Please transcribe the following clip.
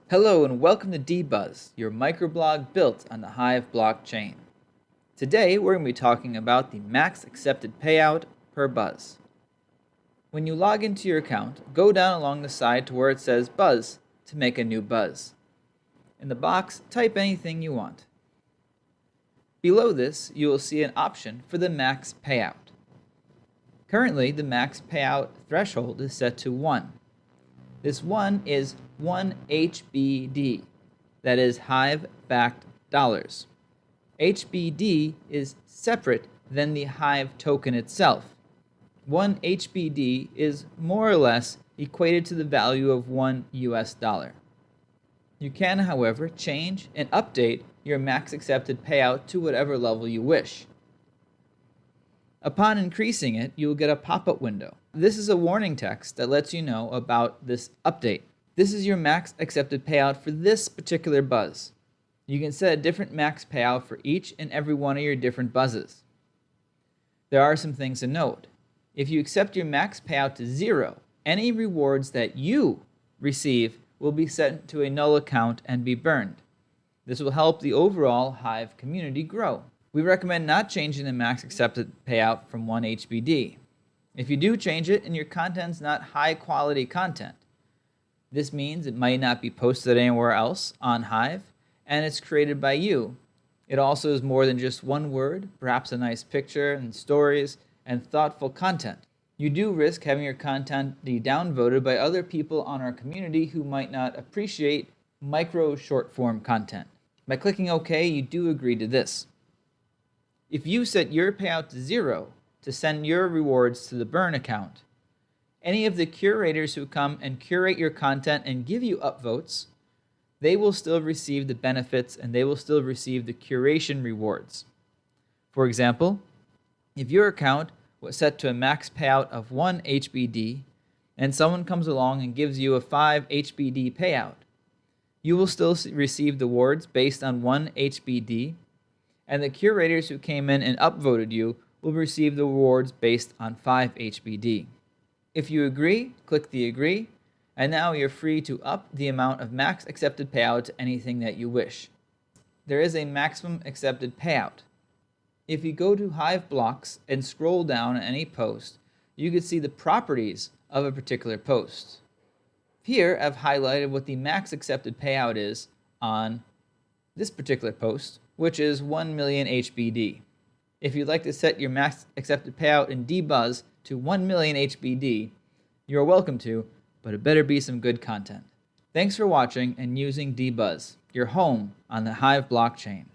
Hello and welcome to D.Buzz, your microblog built on the Hive blockchain. Today we're going to be talking about the Max Accepted Payout per Buzz. When you log into your account, go down along the side to where it says Buzz to make a new buzz. In the box, type anything you want. Below this, you will see an option for the Max Payout. Currently, the Max Payout threshold is set to 1. This 1 is 1 HBD, that is Hive Backed Dollars. HBD is separate than the Hive token itself. 1 HBD is more or less equated to the value of $1 US. You can, however, change and update your max accepted payout to whatever level you wish. Upon increasing it, you will get a pop-up window. This is a warning text that lets you know about this update. This is your max accepted payout for this particular buzz. You can set a different max payout for each and every one of your different buzzes. There are some things to note. If you accept your max payout to 0, any rewards that you receive will be sent to a null account and be burned. This will help the overall Hive community grow. We recommend not changing the max accepted payout from 1 HBD. If you do change it and your content's not high quality content, this means it might not be posted anywhere else on Hive, and it's created by you. It also is more than just one word, perhaps a nice picture and stories and thoughtful content. You do risk having your content be downvoted by other people on our community who might not appreciate micro short form content. By clicking OK, you do agree to this. If you set your payout to 0 to send your rewards to the burn account, any of the curators who come and curate your content and give you upvotes, they will still receive the benefits and they will still receive the curation rewards. For example, if your account was set to a max payout of 1 HBD and someone comes along and gives you a 5 HBD payout, you will still receive the rewards based on 1 HBD, and the curators who came in and upvoted you will receive the rewards based on 5 HBD. If you agree, click the agree, and now you're free to up the amount of max accepted payout to anything that you wish. There is a maximum accepted payout. If you go to Hive blocks and scroll down any post, you can see the properties of a particular post. Here I've highlighted what the max accepted payout is on this particular post, which is 1 million HBD. If you'd like to set your max accepted payout in D.Buzz to 1 million HBD, you're welcome to, but it better be some good content. Thanks for watching and using D.Buzz, your home on the Hive blockchain.